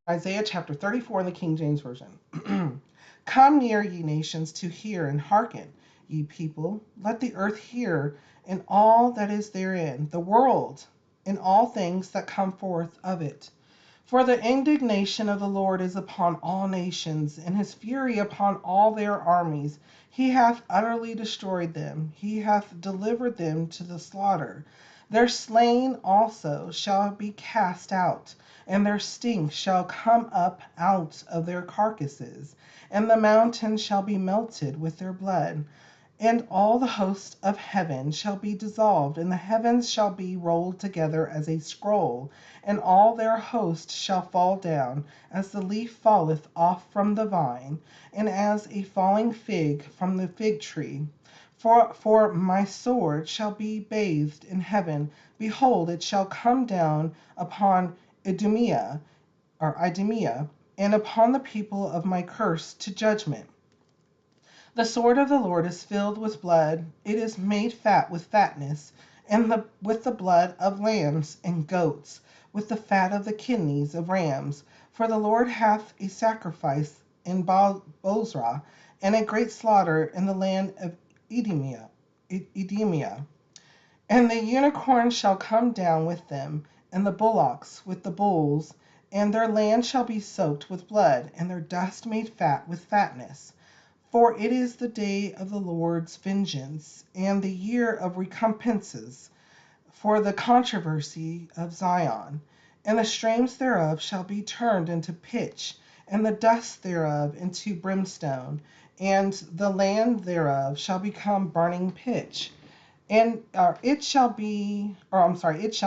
Isaiah chapter 34 in the King James Version. Come near, ye nations, to hear and hearken, ye people. Let the earth hear and all that is therein, the world and all things that come forth of it. For the indignation of the Lord is upon all nations, and his fury upon all their armies. He hath utterly destroyed them, he hath delivered them to the slaughter. Their slain also shall be cast out, and their stink shall come up out of their carcasses, and the mountains shall be melted with their blood. And all the host of heaven shall be dissolved, and the heavens shall be rolled together as a scroll, and all their host shall fall down, as the leaf falleth off from the vine, and as a falling fig from the fig tree. For my sword shall be bathed in heaven. Behold, it shall come down upon Idumea, and upon the people of my curse to judgment. The sword of the Lord is filled with blood, it is made fat with fatness, and with the blood of lambs and goats, with the fat of the kidneys of rams. For the Lord hath a sacrifice in Bozrah, and a great slaughter in the land of Edemia. And the unicorn shall come down with them, and the bullocks with the bulls, and their land shall be soaked with blood, and their dust made fat with fatness. For it is the day of the Lord's vengeance, and the year of recompenses, for the controversy of Zion. And the streams thereof shall be turned into pitch, and the dust thereof into brimstone, and the land thereof shall become burning pitch. And it shall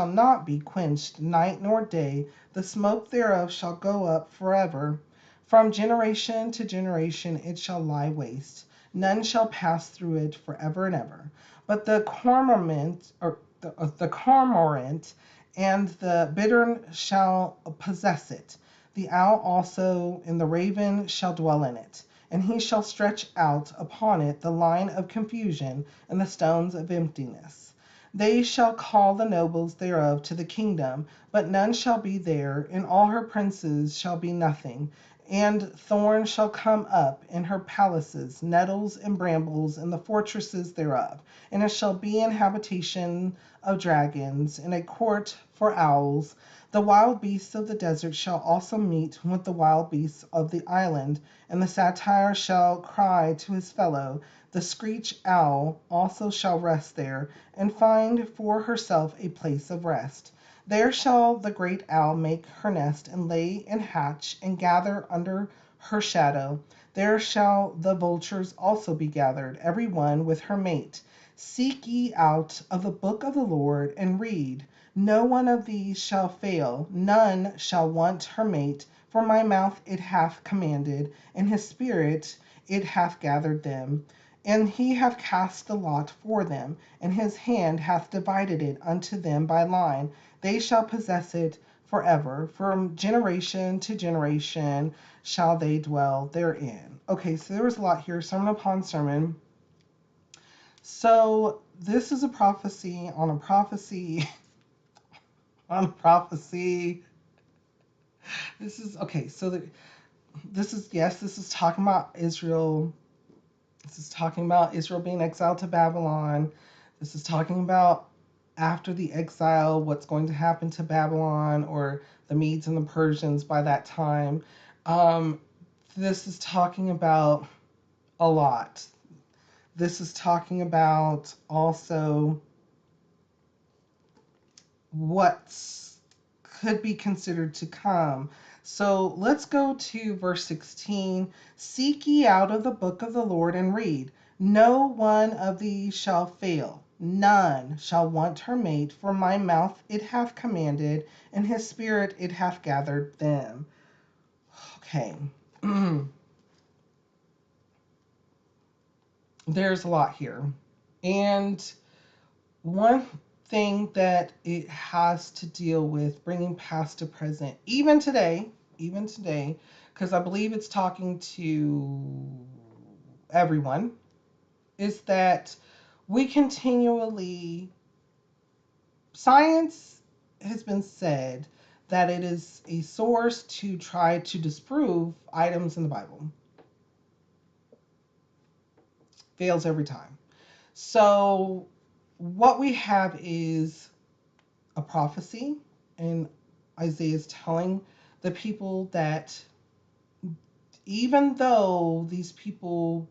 not be quenched night nor day. The smoke thereof shall go up forever. From generation to generation it shall lie waste. None shall pass through it forever and ever. But the cormorant and the bittern shall possess it. The owl also and the raven shall dwell in it. And he shall stretch out upon it the line of confusion and the stones of emptiness. They shall call the nobles thereof to the kingdom, but none shall be there, and all her princes shall be nothing. And thorns shall come up in her palaces, nettles and brambles in the fortresses thereof. And it shall be an habitation of dragons, and a court for owls. The wild beasts of the desert shall also meet with the wild beasts of the island, and the satyr shall cry to his fellow. The screech owl also shall rest there, and find for herself a place of rest. There shall the great owl make her nest, and lay and hatch, and gather under her shadow. There shall the vultures also be gathered, every one with her mate. Seek ye out of the book of the Lord, and read. No one of these shall fail, none shall want her mate. For my mouth it hath commanded, and his spirit it hath gathered them. And he hath cast the lot for them, and his hand hath divided it unto them by line. They shall possess it forever. From generation to generation shall they dwell therein. Okay, so there was a lot here, sermon upon sermon. So this is a prophecy on a prophecy on a prophecy. This is okay. So this is talking about Israel. This is talking about Israel being exiled to Babylon. This is talking about after the exile, what's going to happen to Babylon or the Medes and the Persians by that time. This is talking about a lot. This is talking about also what's could be considered to come. So let's go to verse 16. Seek ye out of the book of the Lord and read. No one of these shall fail. None shall want her mate, for my mouth it hath commanded, and his spirit it hath gathered them. Okay. There's a lot here. And one thing that it has to deal with bringing past to present, even today, because I believe it's talking to everyone, is that we continually, science has been said that it is a source to try to disprove items in the Bible. Fails every time. So, what we have is a prophecy, and Isaiah is telling the people that even though these people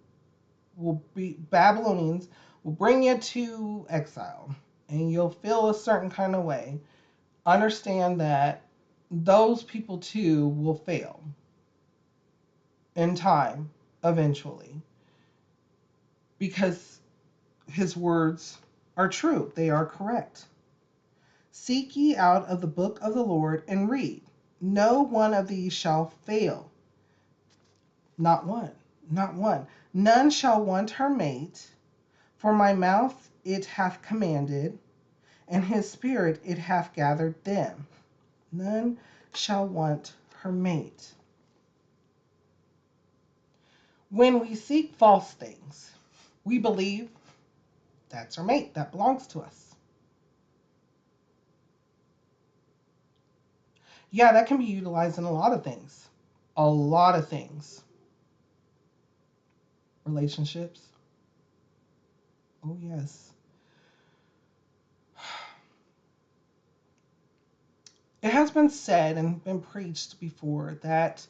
will be Babylonians, will bring you to exile, and you'll feel a certain kind of way, understand that those people too will fail in time eventually, because his words are true, they are correct. Seek ye out of the book of the Lord and read. No one of these shall fail. Not one, not one. None shall want her mate, for my mouth it hath commanded, and his spirit it hath gathered them. None shall want her mate. When we seek false things, we believe that's our mate, that belongs to us. Yeah, that can be utilized in a lot of things. A lot of things. Relationships. Oh, yes. It has been said and been preached before that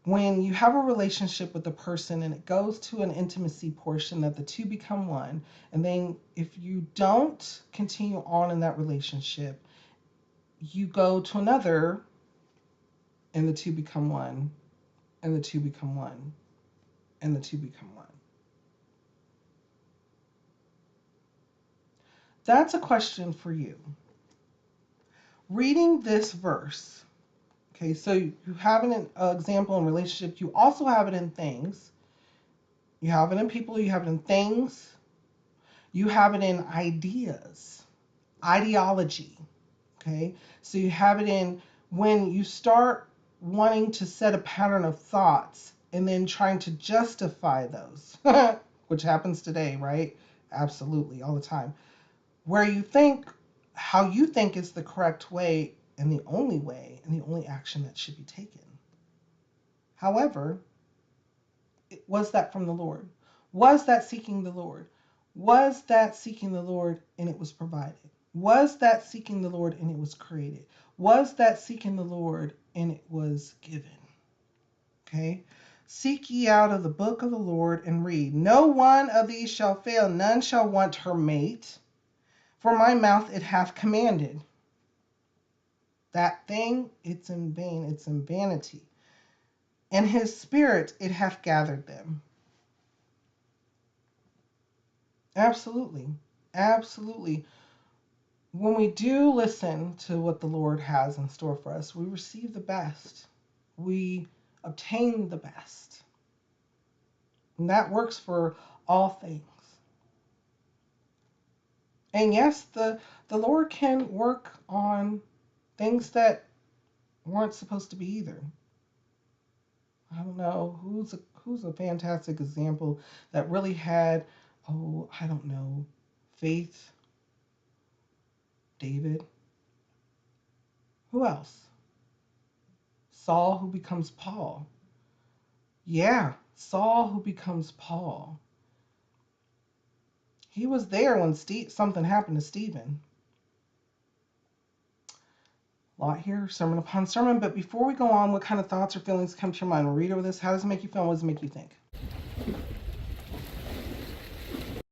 when you have a relationship with a person and it goes to an intimacy portion, that the two become one, and then if you don't continue on in that relationship, you go to another and the two become one, and the two become one, and the two become one. That's a question for you. Reading this verse, okay, so you have an example in relationship, you also have it in things. You have it in people, you have it in things, you have it in ideas, ideology, okay? So you have it in when you start wanting to set a pattern of thoughts and then trying to justify those, which happens today, right? Absolutely, all the time. Where you think how you think is the correct way and the only action that should be taken. However, was that from the Lord? Was that seeking the Lord? Was that seeking the Lord and it was provided? Was that seeking the Lord and it was created? Was that seeking the Lord and it was given? Okay? Seek ye out of the book of the Lord and read. No one of these shall fail, none shall want her mate, for my mouth it hath commanded. That thing, it's in vain, it's in vanity. And his spirit, it hath gathered them. Absolutely. Absolutely. When we do listen to what the Lord has in store for us, we receive the best. We obtain the best. And that works for all things. And yes, the Lord can work on things that weren't supposed to be either. I don't know who's a fantastic example that really had, oh, I don't know, faith. David. Who else? Saul, who becomes Paul. Yeah, Saul, who becomes Paul. He was there when something happened to Stephen. A lot here, sermon upon sermon. But before we go on, what kind of thoughts or feelings come to your mind? We'll read over this. How does it make you feel? What does it make you think?